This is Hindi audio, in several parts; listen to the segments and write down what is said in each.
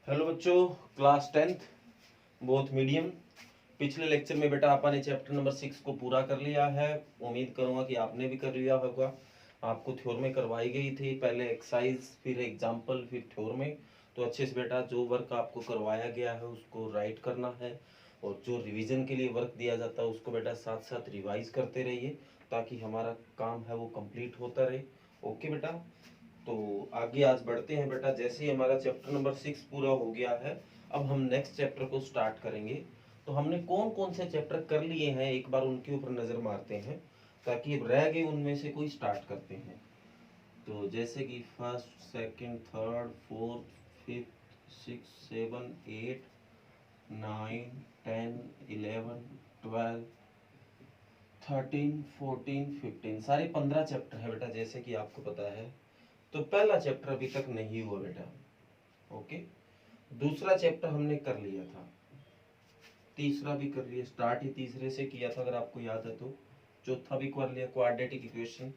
हेलो बच्चों, क्लास 10th बोथ मीडियम। पिछले लेक्चर में बेटा आपने चैप्टर नंबर 6 को पूरा कर लिया है। उम्मीद करूंगा कि आपने भी कर लिया होगा। आपको थ्योर में करवाई गई थी, पहले एक्सरसाइज, फिर एग्जाम्पल, फिर थ्योर में। तो अच्छे से बेटा जो वर्क आपको करवाया गया है उसको राइट करना है, और जो रिवीजन के लिए वर्क दिया जाता है उसको बेटा साथ साथ रिवाइज करते रहिए, ताकि हमारा काम है वो कंप्लीट होता रहे। ओके बेटा, तो आगे आज बढ़ते हैं बेटा। जैसे ही हमारा चैप्टर नंबर 6 पूरा हो गया है, अब हम नेक्स्ट चैप्टर को स्टार्ट करेंगे। तो हमने कौन कौन से चैप्टर कर लिए हैं एक बार उनके ऊपर नजर मारते हैं, ताकि अब रह गए उनमें से कोई स्टार्ट करते हैं। तो जैसे कि first, second, third, fourth, fifth, six, seven, eight, 9, 10, 11, 12, 13, 14, 15, सारे 15 चैप्टर है बेटा, जैसे कि आपको पता है। तो पहला चैप्टर अभी तक नहीं हुआ बेटा। ओके, दूसरा चैप्टर हमने कर लिया था, तीसरा भी कर लिया, स्टार्ट ही तीसरे से किया था अगर आपको याद है तो। चौथा भी कर लिया, क्वाड्रेटिक इक्वेशन।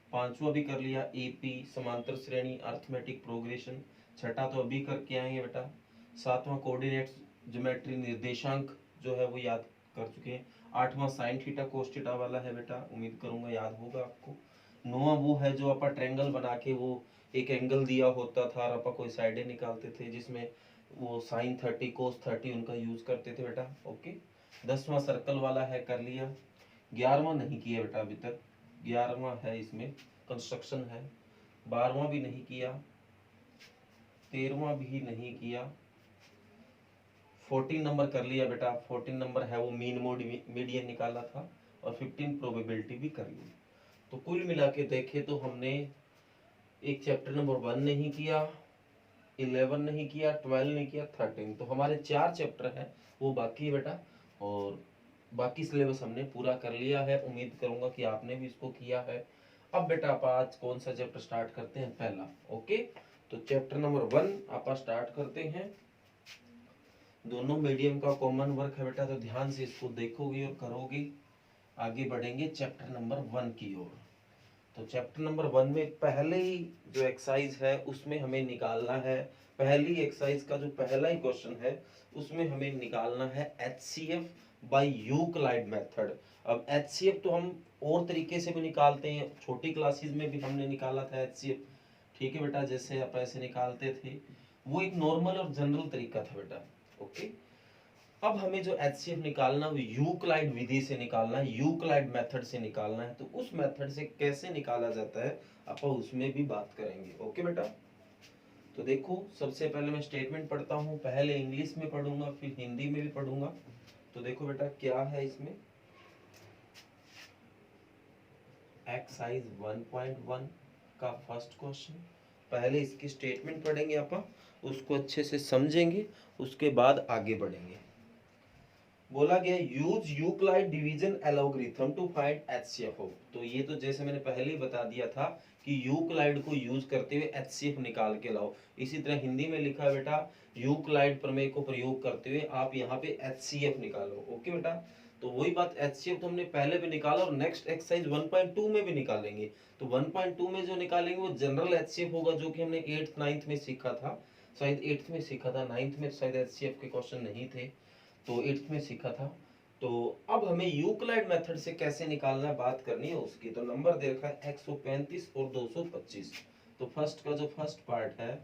पांचवा भी कर लिया, एपी, समांतर श्रेणी, अर्थमेटिक प्रोग्रेशन। छठा तो अभी करके आएंगे बेटा। सातवां कोऑर्डिनेट्स ज्योमेट्री, निर्देशांक जो है वो याद कर चुके हैं। आठवां साइन थीटा कोस थीटा वाला है बेटा, उम्मीद करूंगा याद होगा आपको। नौवां वो है जो आप ट्रायंगल बना के वो एक एंगल दिया होता था और आप कोई साइडें निकालते थे, जिसमें वो साइन 30 कोस 30 उनका यूज करते थे बेटा। ओके, 10वां सर्कल वाला है, कर लिया। 11वां नहीं किया बेटा अभी तक, 11वां है इसमें, कंस्ट्रक्शन है। 12वां भी नहीं किया, 13वां भी नहीं किया। 14 नंबर कर लिया बेटा, 14 नंबर है वो मीन मोड मीडियन निकाला था। और 15 प्रोबेबिलिटी भी कर ली। तो कुल मिला के देखे तो हमने एक चैप्टर नंबर 1 नहीं किया, 11 नहीं किया, 12 नहीं किया, 13। तो हमारे 4 चैप्टर हैं वो बाकी है बेटा। और बाकी सिलेबस हमने पूरा कर लिया है, उम्मीद करूंगा कि आपने भी इसको किया है। अब बेटा आप आज कौन सा चैप्टर स्टार्ट करते हैं? पहला। ओके, तो चैप्टर नंबर 1 आप स्टार्ट करते हैं। दोनों मीडियम का कॉमन वर्क है बेटा, तो ध्यान से इसको देखोगे और करोगे। आगे बढ़ेंगे चैप्टर नंबर 1 की ओर। तो चैप्टर नंबर 1 में पहले ही जो एक्सरसाइज है उसमें हमें निकालना है, पहली एक्सरसाइज का जो पहला ही क्वेश्चन है उसमें हमें निकालना है HCF बाय यूक्लाइड मेथड। अब HCF तो हम और तरीके से भी निकालते हैं, छोटी क्लासेस में भी हमने निकाला था HCF। ठीक है बेटा, जैसे आप ऐसे निकालते थे, वो एक नॉर्मल और जनरल तरीका था बेटा। ओके, अब हमें जो HCF निकालना वो यूक्लाइड विधि से निकालना है, यूक्लाइड मेथड से निकालना है। तो उस मेथड से कैसे निकाला जाता है अपन उसमें भी बात करेंगे। ओके बेटा, तो देखो सबसे पहले मैं स्टेटमेंट पढ़ता हूँ, पहले इंग्लिश में पढ़ूंगा फिर हिंदी में भी पढ़ूंगा। तो देखो बेटा क्या है इसमें, एक्सरसाइज 1.1 का फर्स्ट क्वेश्चन। पहले इसकी स्टेटमेंट पढ़ेंगे अपन, उसको अच्छे से समझेंगे, उसके बाद आगे बढ़ेंगे। बोला गया use Euclid division algorithm to find HCF। तो ये तो जैसे मैंने पहले ही बता दिया था कि यूक्लाइड को यूज करते हुए HCF निकाल के लाओ। इसी तरह हिंदी में लिखा है बेटा, यूक्लाइड प्रमेय को प्रयोग करते हुए आप यहाँ पे HCF निकालो। ओके बेटा, तो वही बात, HCF तो हमने पहले भी निकाला और नेक्स्ट एक्सरसाइज 1.2 में भी निकालेंगे। तो 1.2 में जो निकालेंगे वो जनरल HCF होगा, जो कि हमने 8th 9th में सीखा था। शायद 8th में सीखा था, 9th में शायद HCF के क्वेश्चन नहीं थे, तो 8th में सीखा था। तो अब हमें यूक्लिड मेथड से कैसे निकालना है बात करनी है उसकी। तो नंबर दे रखा है 135 और 225। तो फर्स्ट का जो फर्स्ट पार्ट है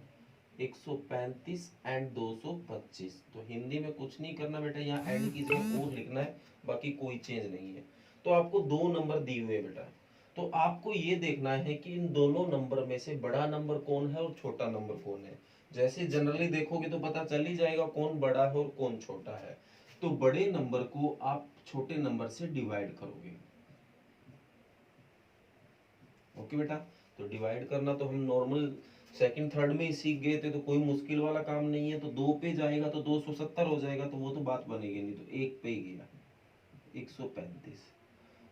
135 एंड 225। तो हिंदी में कुछ नहीं करना बेटा, यहाँ एंड की जगह और लिखना है, बाकी कोई चेंज नहीं है। तो आपको दो नंबर दिए हुए बेटा, तो आपको ये देखना है कि इन दोनों नंबर में से बड़ा नंबर कौन है और छोटा नंबर कौन है। जैसे जनरली देखोगे तो पता चल ही जाएगा कौन बड़ा है और कौन छोटा है। तो बड़े नंबर को आप छोटे नंबर से डिवाइड करोगे। ओके बेटा, तो डिवाइड करना तो हम नॉर्मल सेकंड थर्ड में ही सीख गए थे, तो कोई मुश्किल वाला काम नहीं है। तो 2 पे जाएगा तो 270 हो जाएगा, तो वो तो बात बनेगी नहीं, तो 1 पे ही गया 135।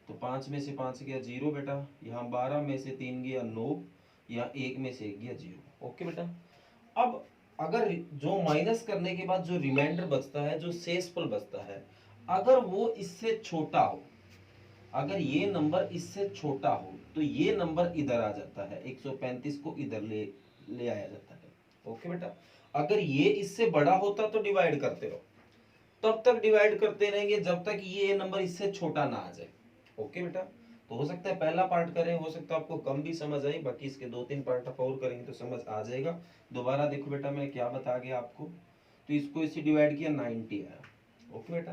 तो 5 में से 5 गया 0 बेटा, यहाँ 12 में से 3 गया 9, यहाँ 1 में से 1 गया 0। ओके बेटा, अब अगर जो माइनस करने के बाद जो रिमाइंडर बचता है, जो शेषफल बचता है, अगर वो इससे छोटा हो, अगर ये नंबर इससे छोटा हो तो ये नंबर इधर आ जाता है, 135 को इधर ले ले आया जाता है। ओके बेटा, अगर ये इससे बड़ा होता तो डिवाइड करते रहो, तब तक डिवाइड करते रहेंगे जब तक ये नंबर इससे छोटा ना आ जाए। ओके बेटा, तो हो सकता है पहला पार्ट करें, हो सकता है आपको कम भी समझ आए, बाकी इसके 2-3 पार्ट आप और करेंगे तो समझ आ जाएगा। दोबारा देखो बेटा मैं क्या बता गया आपको, तो इसको इसे डिवाइड किया 90 आया। ओके बेटा,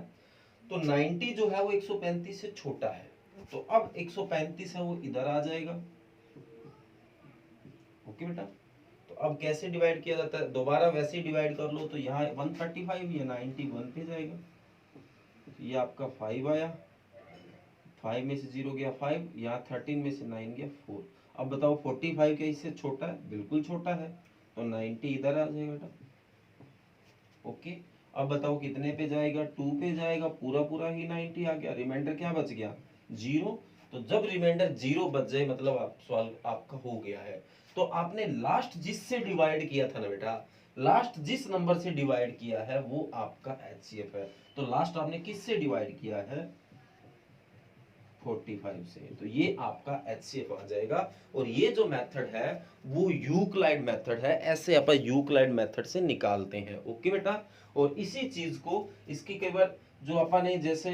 तो 90 जो है वो 135 से छोटा है, तो अब 135 है वो इधर आ जाएगा। ओके बेटा, तो अब कैसे डिवाइड किया जाता है, दोबारा वैसे ही डिवाइड कर लो, तो यहाँ 135 या 91 पे जाएगा, तो ये आपका 5 आया, 5 में से 0 गया 5, यहाँ 13 में से 9 गया 4। अब बताओ 45 क्या इससे छोटा है, बिल्कुल छोटा है, तो 90 इधर आ जाएगा बेटा। ओके, अब बताओ कितने पे जाएगा, 2 पे जाएगा, पूरा पूरा ही 90 आ गया, रिमाइंडर क्या बच गया 0। तो जब रिमाइंडर 0 बच जाए मतलब आप सवाल आपका हो गया है। तो आपने लास्ट जिससे डिवाइड किया था ना बेटा, लास्ट जिस नंबर से डिवाइड किया है वो आपका एचसीएफ है। तो लास्ट आपने किससे डिवाइड किया है, 45 से, तो ये आपका एचसीएफ आ जाएगा। और ये जो मेथड है वो यूक्लाइड मेथड है, ऐसे अपन यूक्लाइड मेथड से निकालते हैं। ओके बेटा, और इसी चीज को इसकी कई बार जो अपन ने जैसे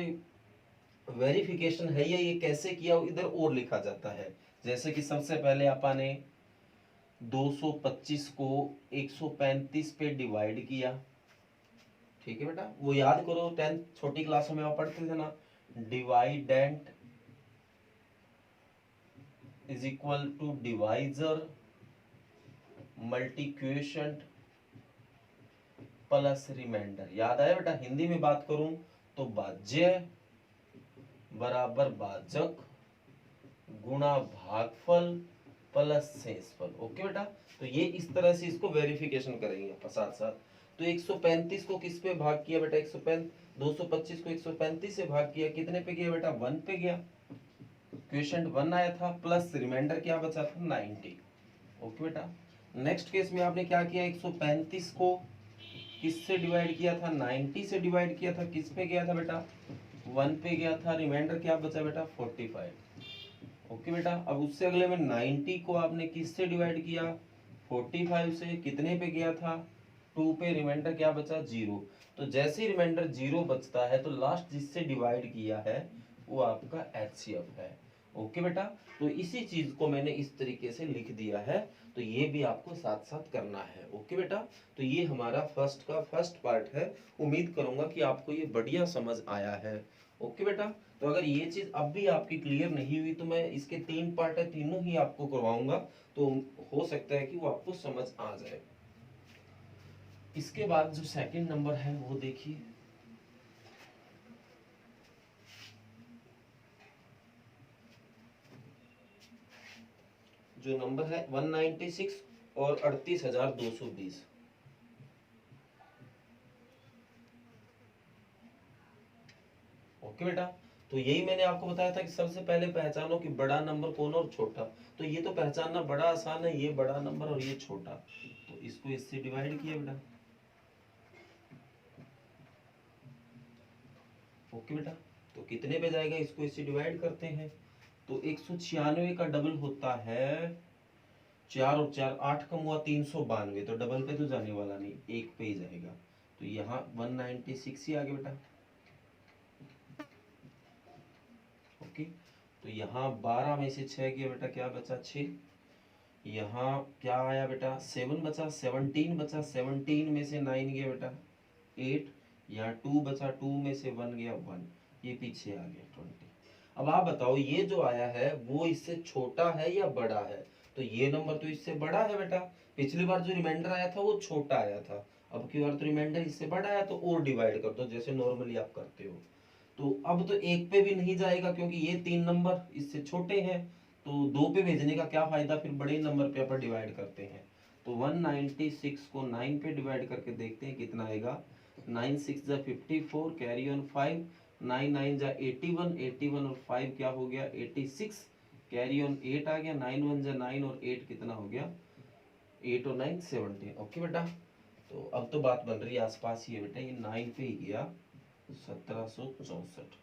वेरिफिकेशन है ये कैसे किया इधर और लिखा जाता है। जैसे कि सबसे पहले अपन ने 225 को 135 पे डिवाइड किया, ठीक है बेटा, वो याद करो 10th छोटी क्लासों में आप पढ़ते थे ना, dividend is equal to divisor multiply quotient plus remainder. याद आया बेटा, हिंदी में बात करूं तो भाज्य बराबर भाजक गुणा भागफल प्लस शेषफल। ओके बेटा, तो ये इस तरह से इसको वेरिफिकेशन करेंगे अपन साथ साथ। तो 135 को किस पे भाग किया बेटा, 135 225 को 135 से भाग किया, कितने पे गया बेटा 1 पे गया, क्वेश्चन 1 आया था, प्लस रिमाइंडर क्या बचा था 90। ओके बेटा, नेक्स्ट केस में आपने क्या किया, 135 को किससे डिवाइड किया था, 90 से डिवाइड किया था, किस पे गया था बेटा 1 पे गया था, रिमाइंडर क्या बचा बेटा 45। ओके बेटा, अब उससे अगले में 90 को आपने किससे डिवाइड किया 45 से, कितने पे गया था 2 पे, रिमाइंडर क्या बचा 0। तो जैसे ही रिमाइंडर 0 बचता है तो लास्ट जिससे डिवाइड किया है वो आपका एचसीएफ है। ओके बेटा, तो इसी चीज को मैंने इस तरीके से लिख दिया है, तो ये भी आपको साथ साथ करना है। ओके बेटा, तो ये हमारा फर्स्ट पार्ट है, उम्मीद करूंगा कि आपको ये बढ़िया समझ आया है। ओके बेटा, तो अगर ये चीज अब भी आपकी क्लियर नहीं हुई तो मैं इसके 3 पार्ट है, तीनों ही आपको करवाऊंगा, तो हो सकता है कि वो आपको समझ आ जाए। इसके बाद जो सेकंड नंबर है वो देखिए, जो नंबर है 196 और 38,220। ओके बेटा, तो यही मैंने आपको बताया था कि सबसे पहले पहचानो कि बड़ा नंबर कौन और छोटा। तो ये तो पहचानना बड़ा आसान है, ये बड़ा नंबर और ये छोटा, तो इसको इससे डिवाइड किया बेटा। ओके बेटा, तो कितने पे जाएगा, इसको इससे डिवाइड करते हैं, तो 196 का डबल होता है 4 और 4 8 कम हुआ 392, तो डबल पे तो जाने वाला नहीं, एक पे ही जाएगा, तो यहाँ 196 ही आ गया बेटा। ओके, तो यहाँ 12 में से 6 गया बेटा, क्या बचा 6, यहाँ क्या आया बेटा 7 बचा, 17 बचा, 17 में से 9 गया बेटा 8, यहाँ 2 बचा, 2 में से 1 गया 1, ये पीछे आ गया 20। अब आप बताओ ये जो आया है वो इससे छोटा है या बड़ा है, तो ये नंबर तो इससे बड़ा है बेटा, पिछली बार जो रिमाइंडर आया था वो छोटा आया था, अब की बार तो रिमाइंडर इससे बड़ा आया, तो और डिवाइड कर दो जैसे नॉर्मली आप करते हो। तो अब तो एक पे भी नहीं जाएगा क्योंकि ये 3 नंबर इससे छोटे हैं, तो 2 पे भेजने का क्या फायदा, फिर बड़े नंबर पे अपन डिवाइड करते हैं। तो 196 को 9 पे डिवाइड करके देखते हैं कितना आएगा, 9 6 जा 54, कैरी ऑन 5, 9 9 जा 81, 81 और 5 क्या हो गया 86, कैरी ऑन 8 आ गया, 9 1 जा 9 और 8 कितना हो गया 8 और 9 17। ओके बेटा, तो अब तो बात बन रही है आसपास ही है बेटा, ये 9 पे ही गया 1764,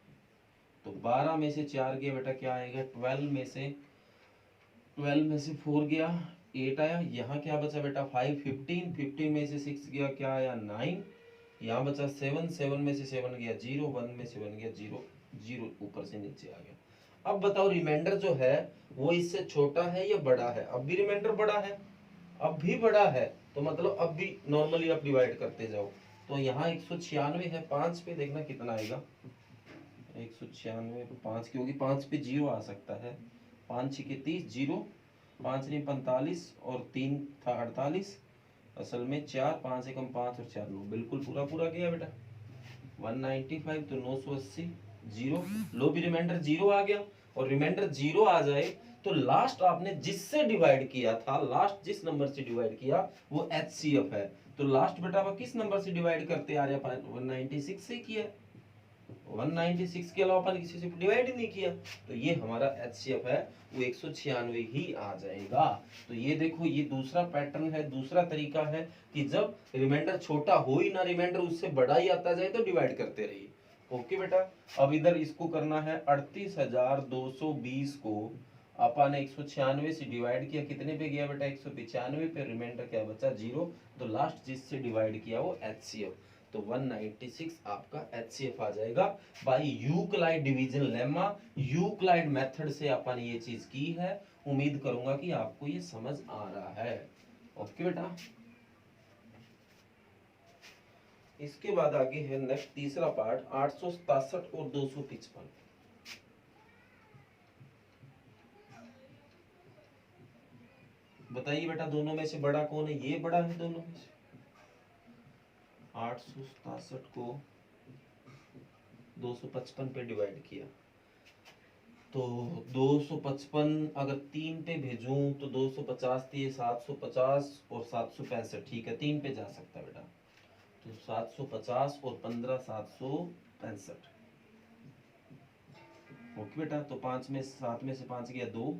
तो 12 में से 4 गया बेटा क्या आएगा 12 में से 4 गया 8 आया, यहाँ क्या बचा बेटा 5, 15, 15 में से 6 गया क्या आया 9, यहाँ बचा 7, 7 में से 7 गया 0, 1 में से 1 गया 0, 0 ऊपर से नीचे आ गया। अब बताओ रिमाइंडर जो है वो इससे छोटा है या बड़ा है? अब भी रिमाइंडर बड़ा है, अब भी बड़ा है, तो मतलब अब भी नॉर्मली आप डिवाइड करते जाओ। तो यहाँ 196 है, 5 पे देखना कितना आएगा, 196 5 की होगी, 5 पे 0 आ सकता है, 5 6 के 30, 0, 5 नहीं 45 और 3 था 48, असल में 4, 5 एकम 5 और 4 9, बिल्कुल पूरा पूरा गया बेटा 195, तो 980, 0, लो भी रिमाइंडर 0 आ गया। और रिमाइंडर 0 आ जाए तो लास्ट आपने जिससे डिवाइड किया था, लास्ट जिस नंबर से डिवाइड किया वो HCF है। तो लास्ट बेटा आप किस नंबर से डिवाइड करते आ रहे हैं? 196 से किया, 196 के अलावा अपन किसी से डिवाइड ही नहीं किया, तो ये हमारा HCF है, वो 196 ही आ जाएगा। तो ये देखो, ये दूसरा पैटर्न है, दूसरा तरीका है कि जब रिमाइंडर छोटा हो ही ना, रिमाइंडर उससे बड़ा ही आता जाए तो डिवाइड करते रहिए। ओके बेटा, अब इधर इसको करना है 38,220 को अपन ने 196 से डिवाइड किया, कितने पे गया बेटा 195 पे, रिमाइंडर क्या बचा 0, तो लास्ट जिससे डिवाइड किया वो HCF, तो 196 आपका HCF आ जाएगा by Euclid division lemma. Euclid method से अपन ये चीज की है, उम्मीद करूंगा कि आपको ये समझ आ रहा है। ओके बेटा, इसके बाद आगे है नेक्स्ट तीसरा पार्ट 867 और 255। बताइए बेटा दोनों में से बड़ा कौन है? ये बड़ा है दोनों में से। 867 को 255 पे डिवाइड किया, तो 255 अगर 3 पे भेजूं तो 250 थी, 750 और 765, ठीक है 3 पे जा सकता है बेटा, तो 750 और 15 765। ओके बेटा, तो 5 में 7 में से 5 गया 2,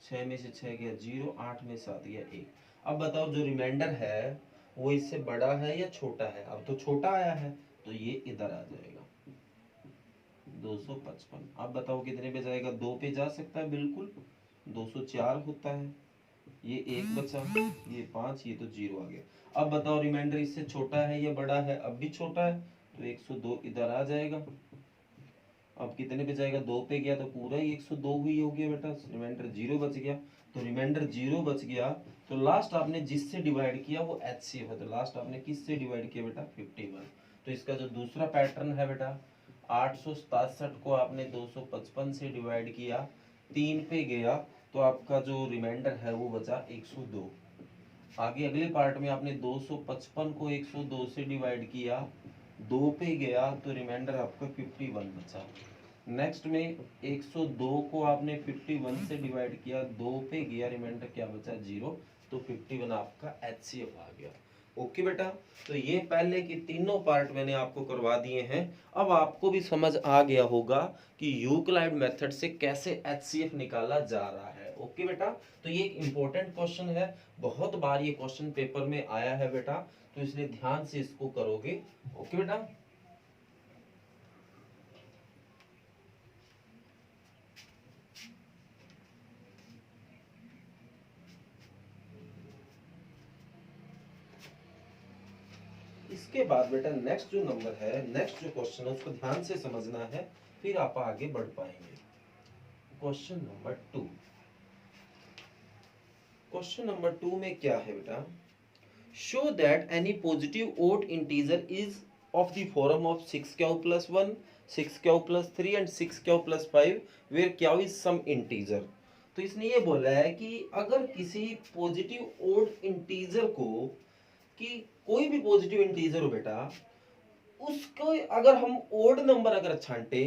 6 में से 6 गया 0, 8 में 7 गया 1। अब बताओ जो रिमाइंडर है वो इससे बड़ा है या छोटा है? अब तो छोटा आया है तो ये इधर आ जाएगा 255। अब बताओ कितने पे जाएगा? 2 पे जा सकता है बिल्कुल, 204 होता है, ये 1 बचा, ये 5, ये तो 0 आ गया। अब बताओ रिमाइंडर इससे छोटा है या बड़ा है? अब भी छोटा है, तो 102 इधर आ जाएगा। अब कितने पे जाएगा? 2 पे गया तो पूरा ही 102 ही हो गया बेटा, रिमाइंडर 0 बच गया। तो रिमाइंडर 0 बच गया, तो लास्ट आपने जिससे डिवाइड किया वो HCF है, तो लास्ट आपने किससे डिवाइड किया बेटा? 51। तो इसका जो दूसरा पैटर्न है बेटा, 867 को आपने 255 से डिवाइड किया, 3 पे गया, तो आपका जो रिमाइंडर है वो बचा 102। आगे अगले पार्ट में आपने 255 को 102 से डिवाइड किया, 2 पे गया तो रिमाइंडर आपका 51 बचा। नेक्स्ट में 102 को आपने 51 से डिवाइड किया, 2 पे गया, रिमाइंडर क्या बचा 0, तो 51 आपका HCF आ गया। ओके बेटा, तो ये पहले की तीनों पार्ट मैंने आपको करवा दिए हैं। अब आपको भी समझ आ गया होगा कि यूक्लाइड मेथड से कैसे HCF निकाला जा रहा है। ओके बेटा, तो ये एक इम्पोर्टेंट क्वेश्चन है, बहुत बार ये क्वेश्चन पेपर में आया है बेटा, तो इसलिए ध्यान से इसको करोगे। ओके बेटा, इसके बाद बेटा नेक्स्ट जो नंबर है, नेक्स्ट जो क्वेश्चन है उसको ध्यान से समझना है, फिर आप आगे बढ़ पाएंगे। क्वेश्चन नंबर 2, क्वेश्चन नंबर 2 में क्या है बेटा? Show that any positive odd integer is of the form of 6 q plus 1, 6 q plus 3 and 6 q plus 5 where q is some integer. तो इसने ये बोला है कि अगर किसी पॉजिटिव ओड इंटीजर को, कि कोई भी पॉजिटिव इंटीजर हो बेटा, उसको अगर हम ओड नंबर अगर छांटे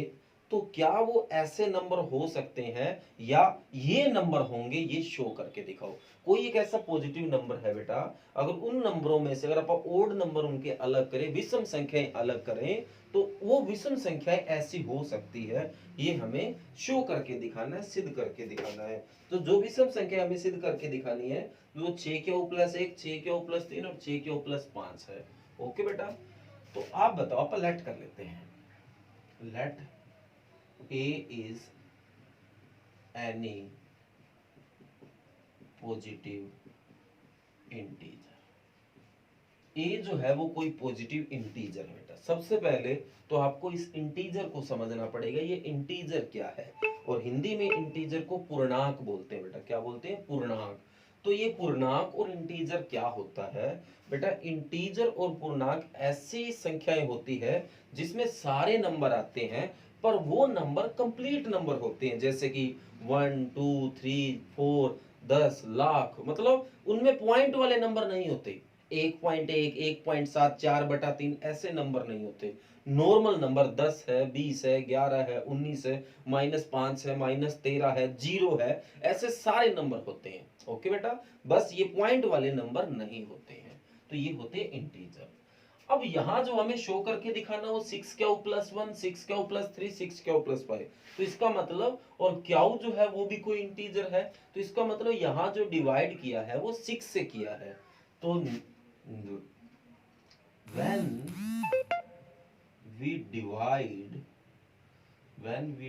तो क्या वो ऐसे नंबर हो सकते हैं या ये नंबर होंगे, ये शो करके दिखाओ। कोई एक ऐसा पॉजिटिव नंबर है बेटा, अगर उन नंबरों में से अगर आप ओड नंबर उनके अलग करें, विषम संख्याएं अलग करें, तो वो विषम संख्याएं ऐसी हो सकती है, ये हमें शो करके दिखाना है, सिद्ध करके दिखाना है। तो जो विषम संख्या हमें सिद्ध करके दिखानी है वो 6 क्यू प्लस 1, 6 क्यू प्लस 3 और 6 क्यू प्लस 5 है। ओके बेटा, तो आप बताओ, अपन लेट कर लेते हैं, let A is any positive integer. A जो है वो कोई पॉजिटिव इंटीजर है बेटा। सबसे पहले तो आपको इस इंटीजर को समझना पड़ेगा, ये इंटीजर क्या है। और हिंदी में इंटीजर को पूर्णांक बोलते हैं बेटा। क्या बोलते हैं? पूर्णांक। तो ये पूर्णांक और इंटीजर क्या होता है बेटा? इंटीजर और पूर्णांक ऐसी संख्याएं होती है जिसमें सारे नंबर आते हैं, पर वो नंबर कंप्लीट नंबर होते हैं, जैसे कि 1 2 3 4 10 लाख, मतलब उनमें पॉइंट वाले नंबर नहीं होते। 1.1 1.7 4/3 ऐसे नंबर नहीं होते। नॉर्मल नंबर 10 है, 20 है, 11 है, 19 है, -5 है, -13 है, 0 है, ऐसे सारे नंबर होते हैं। ओके बेटा, बस ये पॉइंट वाले नंबर नहीं होते हैं। तो ये होते हैं इंटीजर। अब यहां जो हमें शो करके दिखाना वो 6 q plus 1, 6 q plus 3, 6 q plus 5। तो इसका मतलब, और क्यू जो है वो भी कोई इंटीजर है, तो इसका मतलब यहां जो डिवाइड किया है वो 6 से किया है। तो when we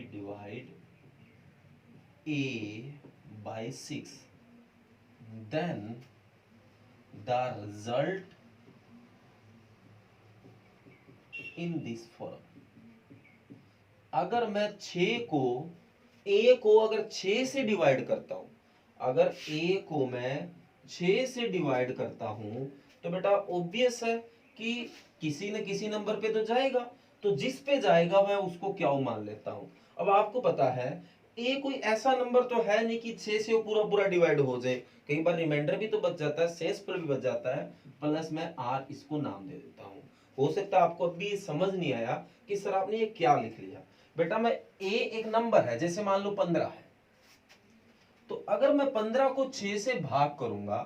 divide a by 6, then the result in this form। अगर मैं 6 को a को अगर 6 से डिवाइड करता हूं, अगर a को मैं 6 से डिवाइड करता हूं, तो बेटा ऑब्वियस है कि किसी न किसी नंबर पे तो जाएगा, तो जिस पे जाएगा मैं उसको क्या मान लेता हूं। अब आपको पता है a कोई ऐसा नंबर तो है नहीं कि 6 से वो पूरा पूरा डिवाइड हो जाए, कई बार रिमाइंडर भी तो बच जाता है, शेष पर भी बच जाता है, प्लस मैं r इसको नाम दे देता हूं। हो सकता है आपको अभी समझ नहीं आया कि सर आपने ये क्या लिख लिया। बेटा मैं a एक नंबर है, जैसे मान लो 15 है, तो अगर मैं 15 को 6 से भाग करूंगा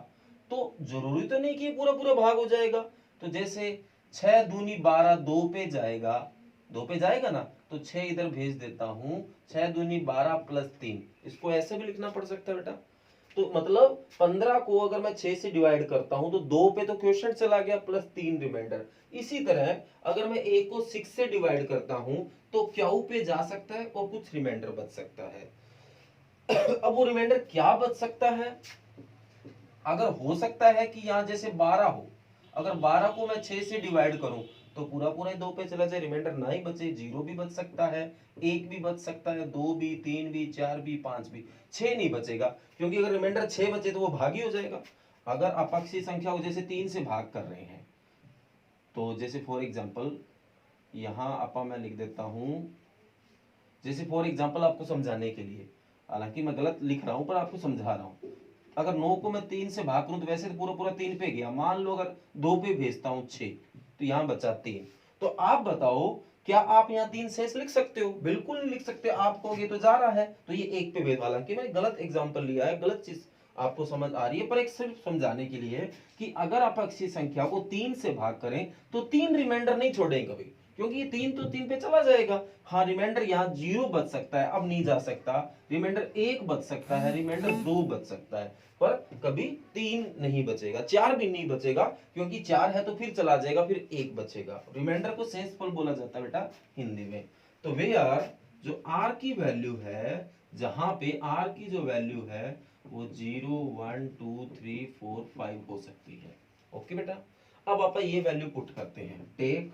तो जरूरी तो नहीं कि पूरा पूरा भाग हो जाएगा। तो जैसे 6 दूनी 12, 2 पे जाएगा, 2 पे जाएगा ना, तो 6 इधर भेज देता हूं, 6 दूनी 12 प्लस 3, इसको ऐसे भी लिखना पड़ सकता है बेटा। तो मतलब 15 को अगर मैं 6 से डिवाइड करता हूं तो 2 पे तो क्वेश्चन चला गया, प्लस 3 रिमाइंडर। इसी तरह अगर मैं a को 6 से डिवाइड करता हूं तो क्यू पे जा सकता है और कुछ रिमाइंडर बच सकता है। अब वो रिमाइंडर क्या बच सकता है? अगर हो सकता है कि यहां जैसे 12 हो, अगर 12 को मैं 6 से डिवाइड करूं तो पूरा पूरा 2 पे चला जाए, रिमाइंडर ना ही बचे, 0 भी बच सकता है, 1 भी बच सकता है, 2 भी, 3 भी, 4 भी, 5 भी, 6 नहीं बचेगा, क्योंकि अगर रिमाइंडर 6 बचे तो वो भागी हो जाएगा। अगर अपक्षी संख्या को जैसे 3 से भाग कर रहे हैं, तो जैसे फॉर एग्जांपल यहां आपा मैं लिख देता हूं, जैसे फॉर एग्जांपल आपको समझाने के लिए, हालांकि मैं गलत लिख रहा हूं पर आपको समझा रहा हूं। अगर 9 को मैं 3 से भाग करूं तो वैसे तो पूरा पूरा 3 पे गया, मान लो अगर 2 पे भेजता हूं 6, तो यहां बचा 3। तो आप बताओ क्या आप यहाँ 3 शेष लिख सकते हो? बिल्कुल नहीं लिख सकते, आप कहोगे तो जा रहा है, तो ये 1 पे भेज, हालांकि मैंने गलत एग्जांपल लिया है, गलत चीज आपको समझ आ रही है, पर एक सिर्फ समझाने के लिए कि अगर आप अपक्षी संख्या को 3 से भाग करें तो 3 रिमाइंडर नहीं छोड़ेंगे कभी, क्योंकि ये 3 तो 3 पे चला जाएगा। हाँ रिमाइंडर यहाँ 0 बच सकता है, अब नहीं जा सकता, रिमाइंडर 1 बच सकता है, रिमाइंडर 2 बच सकता है, पर कभी 3 नहीं बचेगा, 4 भी नहीं बचेगा, क्योंकि 4 है तो फिर चला जाएगा, फिर 1 बचेगा। रिमाइंडर को शेषफल बोला जाता है बेटा हिंदी में। तो वेयर जो r की वैल्यू है, जहां पे r की जो वैल्यू है वो 0 1 2 3 4 5 हो सकती है। ओके बेटा, अब आप ये वैल्यू पुट करते हैं, take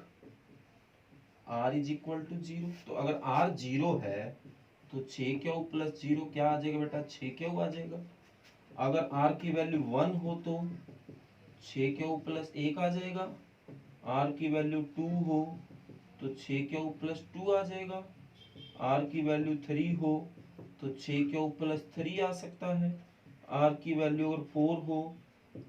r is equal to 0। तो अगर r 0 है तो 6 क्यू प्लस 0 क्या आ जाएगा बेटा? 6 क्यू आ जाएगा। अगर r की वैल्यू 1 हो तो 6 क्यू प्लस 1 आ जाएगा, r की वैल्यू 2 हो तो 6 क्यू प्लस 2 आ जाएगा, r की वैल्यू 3 हो तो 6 क्यू प्लस 3 आ सकता है, r की वैल्यू अगर 4 हो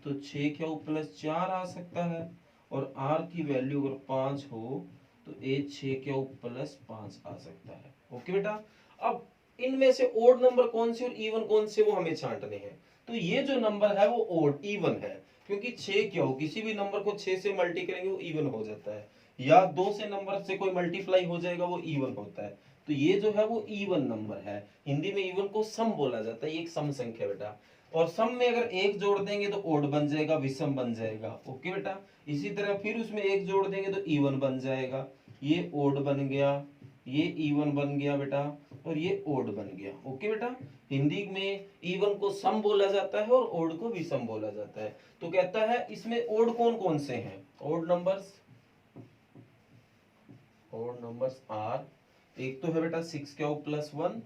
तो 6 क्यू प्लस 4 आ सकता है, और r की वैल्यू अगर 5 हो तो 6 क्यू प्लस 5 आ सकता है। ओके बेटा, अब इनमें से ओड नंबर कौन से और इवन कौन से वो हमें छांटने हैं। तो ये जो नंबर है वो ओड इवन है, क्योंकि 6 क्यू किसी भी नंबर को 6 से मल्टी करेंगे वो इवन हो जाता है, या 2 से नंबर से कोई मल्टीप्लाई हो जाएगा वो इवन होता है। तो ये जो है वो इवन नंबर है, हिंदी में इवन को सम बोला जाता है, ये एक सम संख्या बेटा। और सम में अगर एक जोड़ देंगे तो ओड बन जाएगा, विषम बन जाएगा। ओके बेटा, इसी तरह फिर उसमें एक जोड़ देंगे तो इवन बन जाएगा, ये ओड बन गया, ये इवन बन गया बेटा और ये ओड बन गया। ओके बेटा, हिंदी में इवन को सम बोला जाता है और ओड को विषम बोला जाता है। तो कहता है इसमें ओड कौन कौन से हैं, ओड नंबर्स आर, एक तो है बेटा 6 क्यूब प्लस 1,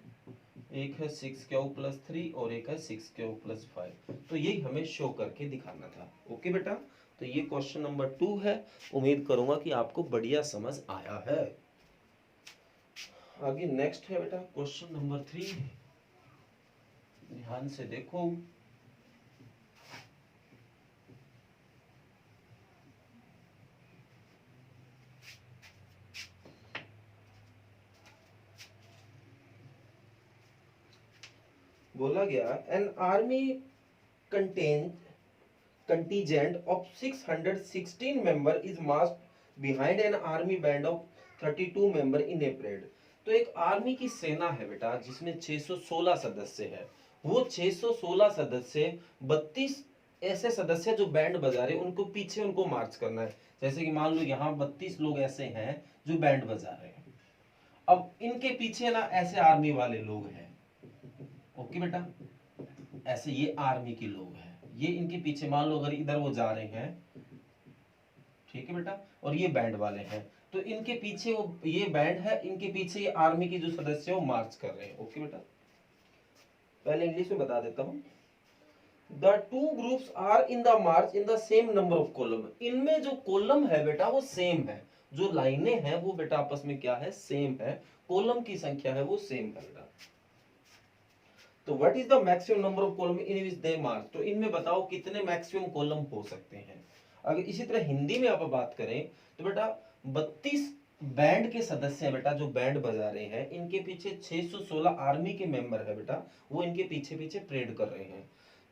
एक है 6 क्यूब प्लस 3 और एक है 6 क्यूब प्लस 5। तो यही हमें शो करके दिखाना था। ओके बेटा, तो ये क्वेश्चन नंबर 2 है। उम्मीद करूंगा कि आपको बढ़िया समझ आया है। आगे नेक्स्ट है बेटा क्वेश्चन नंबर 3, ध्यान से देखो। बोला गया an army contingent of 616 member is massed behind an army band of 32 member in a parade। तो एक आर्मी की सेना है बेटा जिसमें 616 सदस्य है। वो 616 सदस्य 32 ऐसे सदस्य जो बैंड बजा रहे उनको पीछे उनको मार्च करना है। जैसे कि मान लो यहाँ 32 लोग ऐसे हैं जो बैंड बजा रहे हैं। अब इनके पीछे ना ऐसे आर्मी वाले लोग हैं। ओके बेटा, ऐसे ये आर्मी के लोग हैं, ये इनके पीछे मान लो अगर इधर वो जा रहे हैं, ठीक है बेटा, और ये बैंड वाले हैं, तो इनके पीछे वो ये बैंड है, इनके पीछे ये आर्मी के जो सदस्य है वो मार्च कर रहे हैं। ओके बेटा, पहले इंग्लिश में बता देता हूं। The two groups are in the march in the same number of column। इनमें जो कॉलम है बेटा वो सेम है, जो लाइनें हैं वो बेटा आपस में क्या है, सेम है, कॉलम की संख्या है वो सेम है बेटा। तो what is the maximum number of column in which they march. तो इनमें बताओ कितने मैक्सिमम कॉलम हो सकते हैं। अगर इसी तरह हिंदी में आप बात करें तो बेटा 32 बैंड के सदस्य हैं बेटा, जो बैंड बजा रहे हैं, इनके पीछे 616 आर्मी के मेंबर है बेटा, वो इनके पीछे पीछे परेड कर रहे हैं।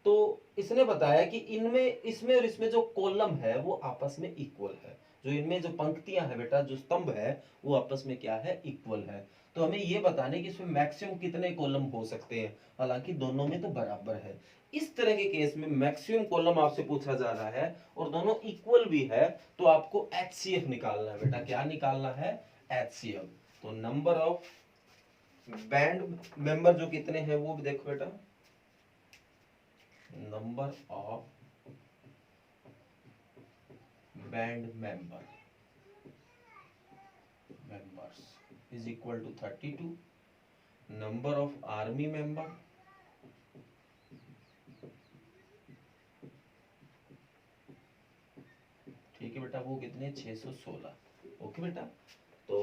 तो इसने बताया कि इनमें इसमें और इसमें जो कॉलम है वो आपस में इक्वल है, जो इनमें जो पंक्तियां है बेटा, जो स्तंभ है वो आपस में क्या है, इक्वल है। तो हमें ये बताने कि इसमें मैक्सिमम कितने कॉलम हो सकते हैं, हालांकि दोनों में तो बराबर है। इस तरह के केस में मैक्सिमम कॉलम आपसे पूछा जा रहा है और दोनों इक्वल भी है, तो आपको HCF निकालना है बेटा। क्या निकालना है, HCF। तो नंबर ऑफ बैंड मेंबर जो कितने हैं वो देखो बेटा, number of band members is equal to 32, number of army member ठीक है बेटा, वो कितने 616। ओके बेटा, तो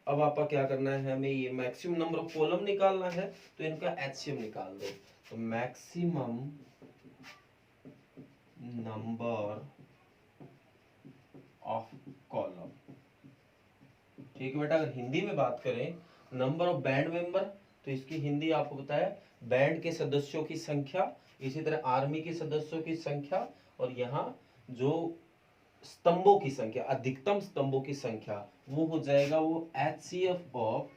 अब आपका क्या करना है, हमें ये मैक्सिमम नंबर ऑफ कॉलम निकालना है, तो इनका HCF निकाल दो। तो मैक्सिमम नंबर ऑफ कॉलम, ठीक है बेटा। अगर हिंदी में बात करें नंबर ऑफ बैंड मेंबर, तो इसकी हिंदी आपको बताया बैंड के सदस्यों की संख्या, इसी तरह आर्मी के सदस्यों की संख्या, और यहाँ जो स्तंभों की संख्या, अधिकतम स्तंभों की संख्या, वो हो जाएगा वो HCF ऑफ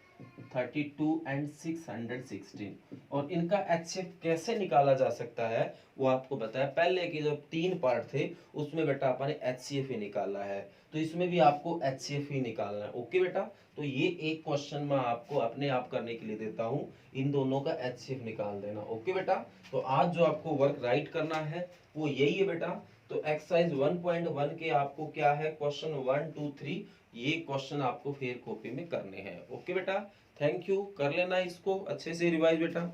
32 एंड 616। और इनका HCF कैसे निकाला जा सकता है वो आपको बताया। पहले के जब 3 पार्ट थे उसमें बेटा आपने HCF ही निकाला है, तो इसमें भी आपको HCF ही निकालना है। ओके बेटा, तो ये एक क्वेश्चन मैं आपको अपने आप करने के लिए देता हूं, इन दोनों का HCF निकाल देना। ओके बेटा, तो आज जो आपको वर्क राइट करना है वो यही है बेटा। तो एक्सरसाइज 1.1 के आपको क्या है, क्वेश्चन 1 2 3, ये क्वेश्चन आपको फिर कॉपी में करने हैं। ओके बेटा, थैंक यू, कर लेना इसको अच्छे से रिवाइज बेटा।